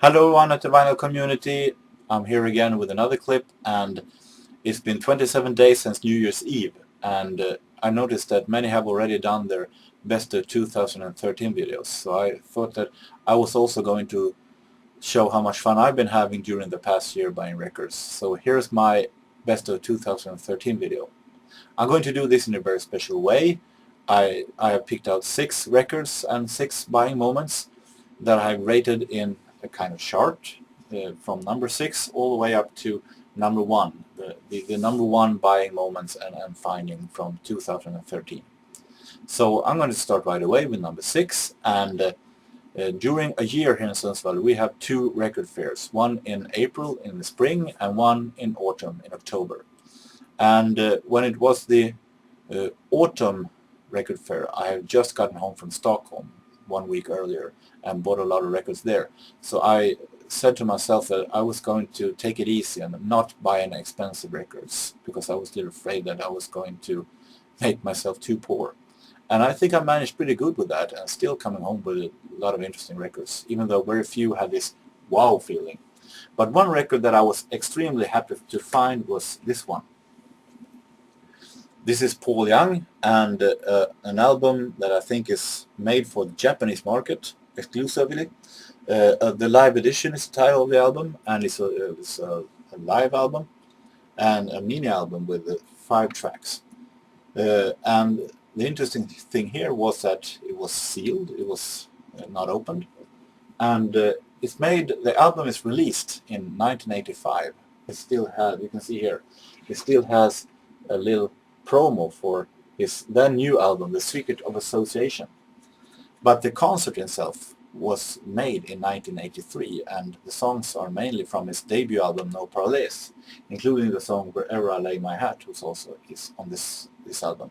Hello everyone at the vinyl community. I'm here again with another clip, and it's been 27 days since New Year's Eve, and I noticed that many have already done their best of 2013 videos, so I thought that I was also going to show how much fun I've been having during the past year buying records. So here's my best of 2013 video. I'm going to do this in a very special way. I have picked out 6 records and 6 buying moments that I have rated in a kind of chart from number 6 all the way up to number 1, the number 1 buying moments and finding from 2013. So I'm going to start right away with number 6, and during a year here in Sundsvall we have 2 record fairs, one in April in the spring and one in autumn in October. And when it was the autumn record fair, I had just gotten home from Stockholm 1 week earlier and bought a lot of records there. So I said to myself that I was going to take it easy and not buy any expensive records, because I was a little afraid that I was going to make myself too poor. And I think I managed pretty good with that, and still coming home with a lot of interesting records, even though very few had this wow feeling. But one record that I was extremely happy to find was this one. This is Paul Young, and an album that I think is made for the Japanese market exclusively. The live edition is the title of the album, and it's a live album and a mini album with 5 tracks. And the interesting thing here was that it was sealed, it was not opened, and the album is released in 1985. It still has, you can see here, it still has a little promo for his then new album, The Secret of Association. But the concert itself was made in 1983, and the songs are mainly from his debut album No Parallels, including the song Wherever I Lay My Hat, which also is on this album.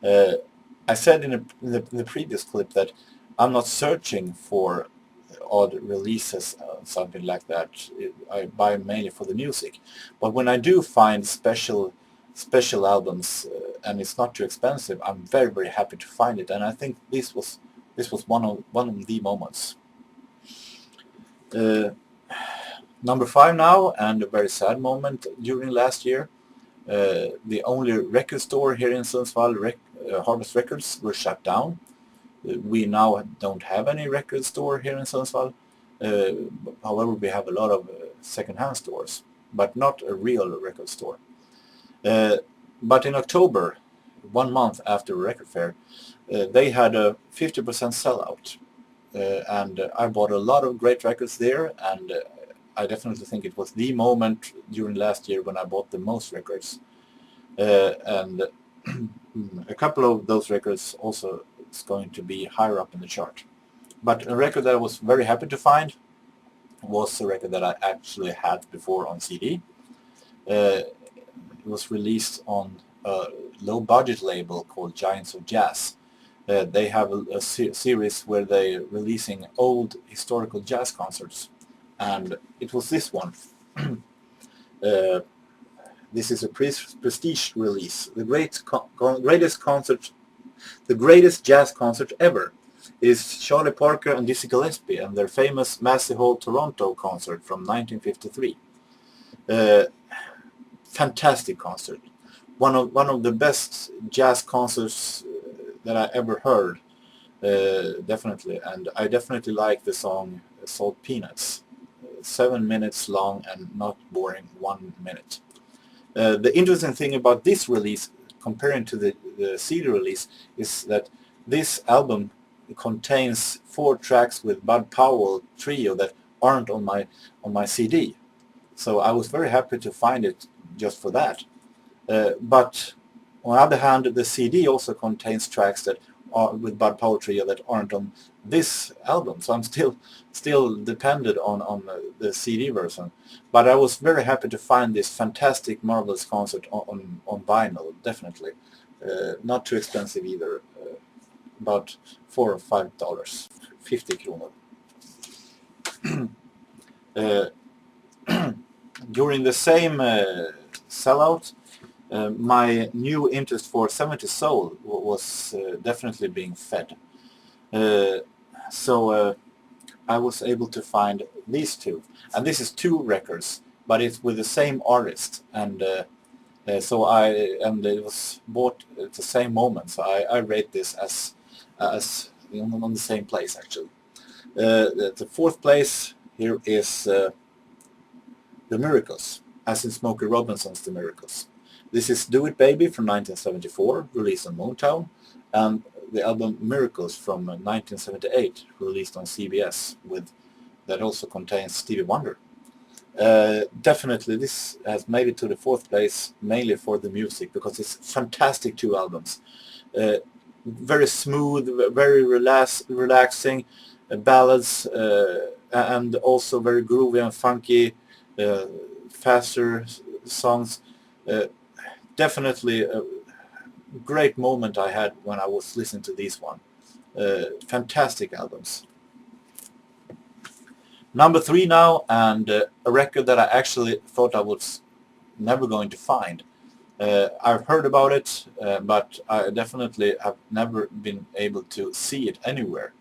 I said in the previous clip that I'm not searching for odd releases, something like that. I buy mainly for the music. But when I do find special albums and it's not too expensive, I'm very, very happy to find it. And I think this was one of the moments. Number 5 now, and a very sad moment during last year. The only record store here in Sundsvall, Harvest Records, were shut down. We now don't have any record store here in Sundsvall. However, we have a lot of second-hand stores, but not a real record store. But in October, 1 month after the record fair, they had a 50% sellout, and I bought a lot of great records there, and I definitely think it was the moment during last year when I bought the most records, and a couple of those records also is going to be higher up in the chart. But a record that I was very happy to find was a record that I actually had before on CD. It was released on a low-budget label called Giants of Jazz. They have a series where they're releasing old historical jazz concerts, and it was this one. This is a prestige release. The greatest jazz concert ever is Charlie Parker and Dizzy Gillespie and their famous Massey Hall Toronto concert from 1953. Fantastic concert. One of the best jazz concerts that I ever heard, definitely. And I definitely like the song Salt Peanuts. 7 minutes long and not boring 1 minute. The interesting thing about this release, comparing to the CD release, is that this album contains 4 tracks with Bud Powell Trio that aren't on my CD. So I was very happy to find it just for that. But on the other hand, the CD also contains tracks that are with Bud Powell Trio that aren't on this album, so I'm still dependent on the CD version. But I was very happy to find this fantastic, marvelous concert on vinyl, definitely. Not too expensive either, about $4 or $5, 50 kronor. During the same sellout, my new interest for 70s soul was definitely being fed. So I was able to find these two, and this is two records, but it's with the same artist, and it was bought at the same moment, so I rate this as on the same place actually. The fourth place here is The Miracles, as in Smokey Robinson's The Miracles. This is Do It Baby from 1974, released on Motown, and the album Miracles from 1978, released on CBS, that also contains Stevie Wonder. Definitely this has made it to the fourth place, mainly for the music, because it's fantastic two albums. Very smooth, very relaxing ballads, and also very groovy and funky, faster songs. Definitely a great moment I had when I was listening to these one. Fantastic albums. Number 3 now, and a record that I actually thought I was never going to find. I've heard about it, but I definitely have never been able to see it anywhere.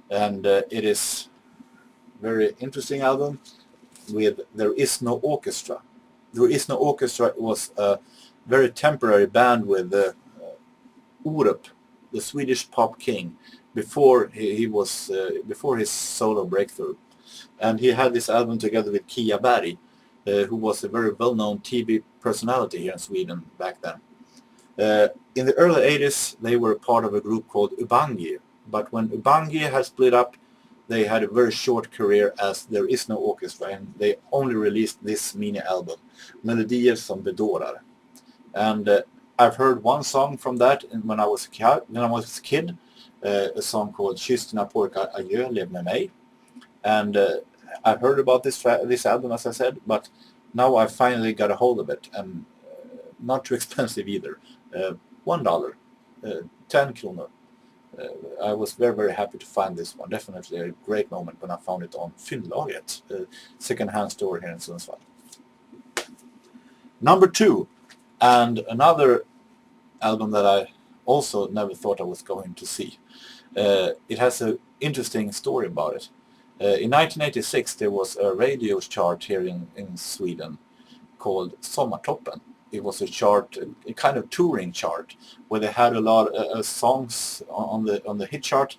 And it is a very interesting album with There Is No Orchestra. There Is No Orchestra was a very temporary band with Orup, the Swedish pop king, before before his solo breakthrough. And he had this album together with Kia Berg, who was a very well-known TV personality here in Sweden back then. In the early 80s, they were part of a group called Ubangi, but when Ubangi had split up, they had a very short career as There Is No Orchestra, and they only released this mini album, Melodier som bedårar. And I've heard one song from that when I was a kid, a song called Kyss dina pojkar, adjö, lev med mig. And I've heard about this album, as I said, but now I finally got a hold of it, and not too expensive either. $1, 10 kronor. I was very, very happy to find this one. Definitely a great moment when I found it on Fyndlaget, a second-hand store here in Sundsvall. Number 2, and another album that I also never thought I was going to see. It has an interesting story about it. In 1986 there was a radio chart here in Sweden called Sommartoppen. It was a chart, a kind of touring chart, where they had a lot of songs on the hit chart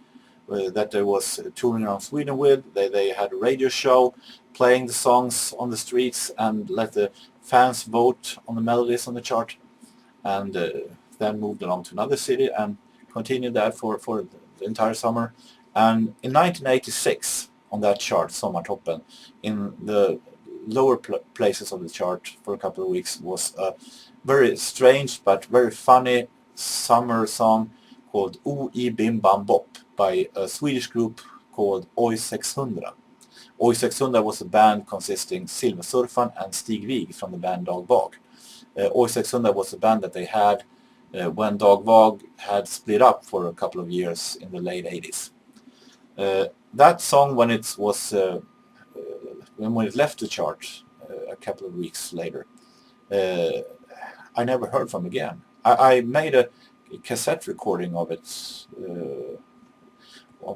that they was touring around Sweden with. They had a radio show playing the songs on the streets and let the fans vote on the melodies on the chart, and then moved along to another city and continued that for the entire summer. And in 1986, on that chart, Sommartoppen, in the lower places of the chart for a couple of weeks, was a very strange but very funny summer song called O I Bim Bam Bop by a Swedish group called Oj 600. Oj 600 was a band consisting Silversurfan and Stig Wig from the band Dag Vag. Oj 600 was a band that they had when Dag Vag had split up for a couple of years in the late 80s. That song, when it left the chart a couple of weeks later, I never heard from again. I made a cassette recording of it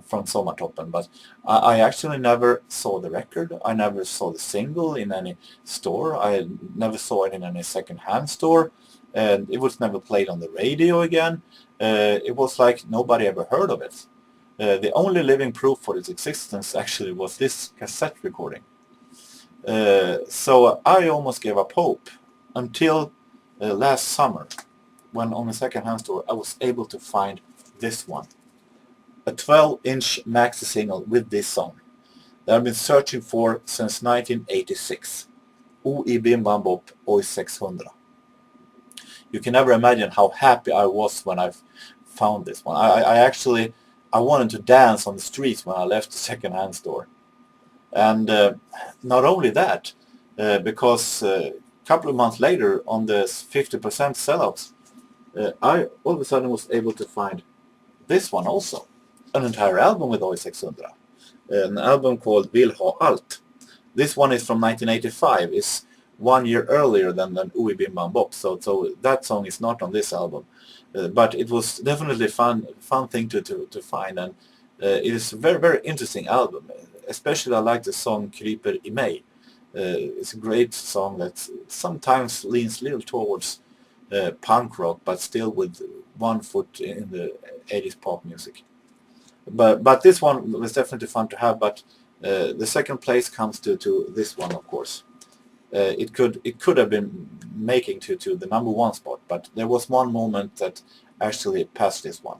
from Sommartoppen, but I actually never saw the record. I never saw the single in any store. I never saw it in any second-hand store, and it was never played on the radio again. It was like nobody ever heard of it. The only living proof for its existence actually was this cassette recording. So I almost gave up hope until last summer, when on a second-hand store I was able to find this one. A 12-inch maxi single with this song that I've been searching for since 1986. O I Bim Bam Bop, Oj 600. You can never imagine how happy I was when I found this one. I wanted to dance on the streets when I left the second-hand store. And not only that, because a couple of months later, on the 50% sellouts, I all of a sudden was able to find this one also. An entire album with Oj 600. An album called Vill ha allt. This one is from 1985. It's 1 year earlier than O I Bim Bam Bop, so that song is not on this album. But it was definitely fun thing to find, and it is a very, very interesting album. especially I like the song Kryper i mig. It's a great song that sometimes leans a little towards punk rock, but still with one foot in the 80s pop music. But this one was definitely fun to have. But the second place comes to this one, of course. It could have been making to the number one spot, but there was one moment that actually passed this one,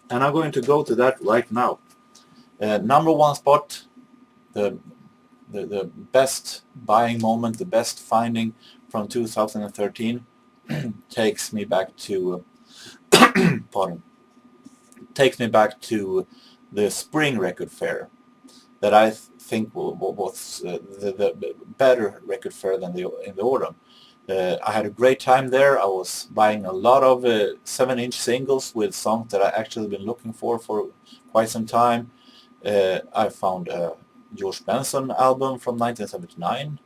and I'm going to go to that right now. Number one spot, the best buying moment, the best finding from 2013 takes me back to pardon, takes me back to the spring record fair that I think was the better record fair than in the autumn. I had a great time there. I was buying a lot of 7-inch singles with songs that I actually been looking for quite some time. I found a George Benson album from 1979,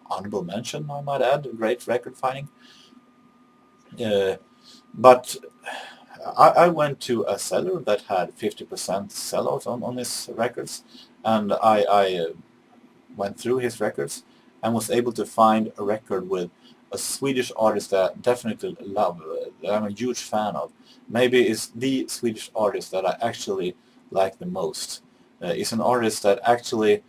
honorable mention, I might add, a great record finding. But I went to a seller that had 50% sellout on his records, and I went through his records and was able to find a record with a Swedish artist that I definitely love, that I'm a huge fan of. Maybe it's the Swedish artist that I actually like the most. He's an artist that actually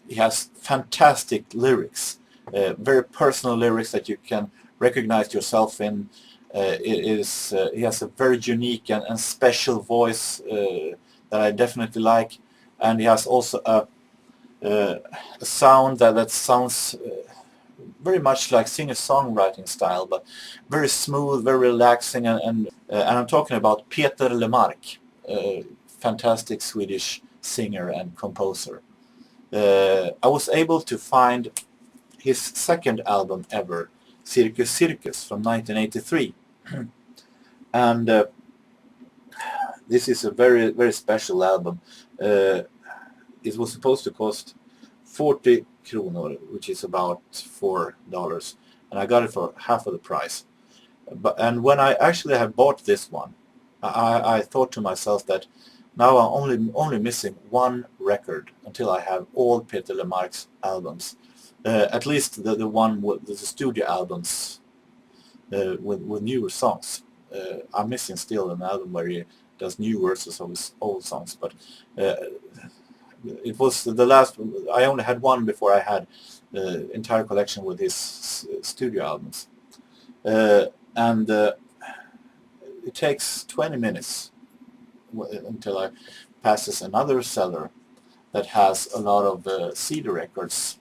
he has fantastic lyrics, very personal lyrics that you can recognize yourself in. He has a very unique and special voice that I definitely like, and he has also a sound that sounds very much like singer-songwriting style, but very smooth, very relaxing, and I'm talking about Peter Lemark, fantastic Swedish singer and composer. I was able to find his second album ever, Cirkus Cirkus, from 1983. And this is a very, very special album. It was supposed to cost 40 kronor, which is about $4, and I got it for half of the price. And when I actually have bought this one, I thought to myself that now I'm only missing one record until I have all Peter Lemark's albums, at least the one with the studio albums with newer songs. I'm missing still an album where he does new versions of his old songs, but it was the last. I only had one before I had the entire collection with his studio albums, and it takes 20 minutes until I passes another seller that has a lot of CD records.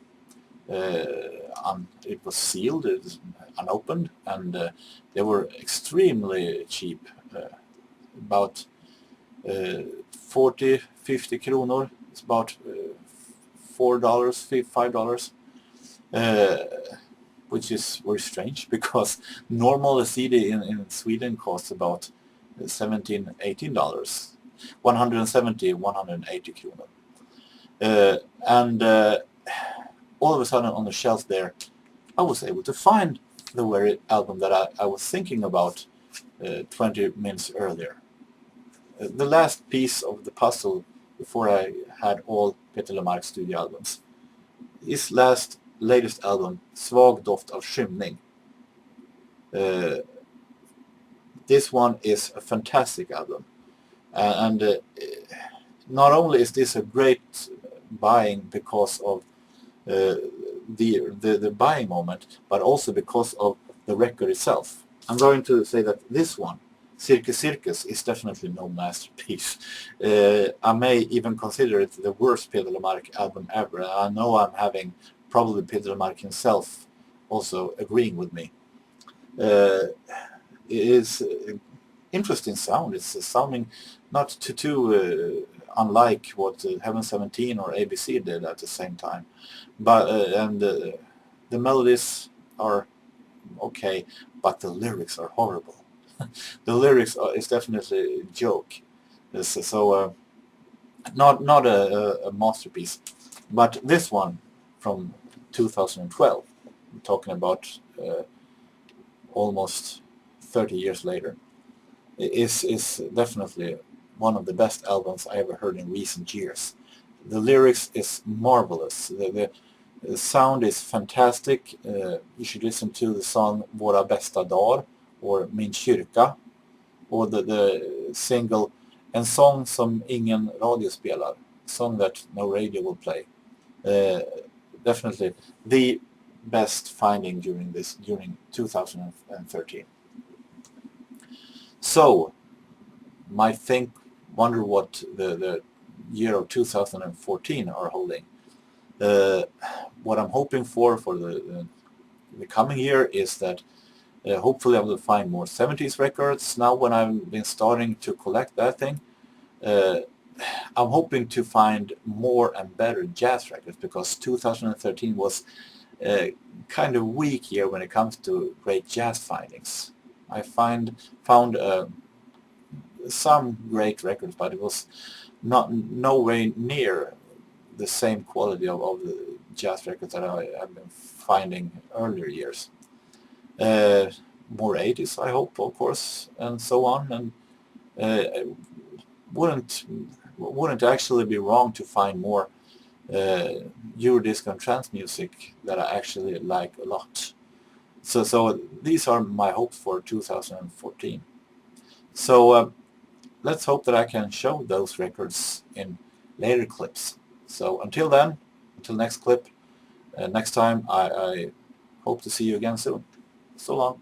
It was sealed, it was unopened, and they were extremely cheap, about 40-50 kronor. It's about $4, $5, which is very strange because normal CD in Sweden costs about $17-18, 170, 180 kronor. And all of a sudden on the shelf there, I was able to find the very album that I was thinking about 20 minutes earlier. The last piece of the puzzle before I had all Peter Lemark's studio albums. His latest album, Svag doft av skymning. This one is a fantastic album. And not only is this a great buying because of the buying moment, but also because of the record itself. I'm going to say that this one, Cirkus Cirkus, is definitely no masterpiece. I may even consider it the worst Peter Lemark album ever. I know I'm having probably Peter Lemark himself also agreeing with me. It is interesting sound. It's sounding not too unlike what Heaven 17 or ABC did at the same time, but the melodies are okay, but the lyrics are horrible. The lyrics is definitely a joke. So not a masterpiece, but this one from 2012, I'm talking about almost 30 years later, is definitely one of the best albums I ever heard in recent years. The lyrics is marvelous. The sound is fantastic. You should listen to the song Våra bästa dagar or Min kyrka, or the single En sång som ingen radio spelar, song that no radio will play. Definitely the best finding during 2013. So, might wonder what the year of 2014 are holding. What I'm hoping for the coming year is that hopefully I will find more 70s records. Now when I've been starting to collect that thing, I'm hoping to find more and better jazz records, because 2013 was a kind of weak year when it comes to great jazz findings. I found some great records, but it was no way near the same quality of the jazz records that I've been finding earlier years. More 80s, I hope, of course, and so on. And wouldn't actually be wrong to find more Eurodisco and trance music that I actually like a lot. So these are my hopes for 2014. So let's hope that I can show those records in later clips. So until then, until next clip, next time, I hope to see you again soon. So long.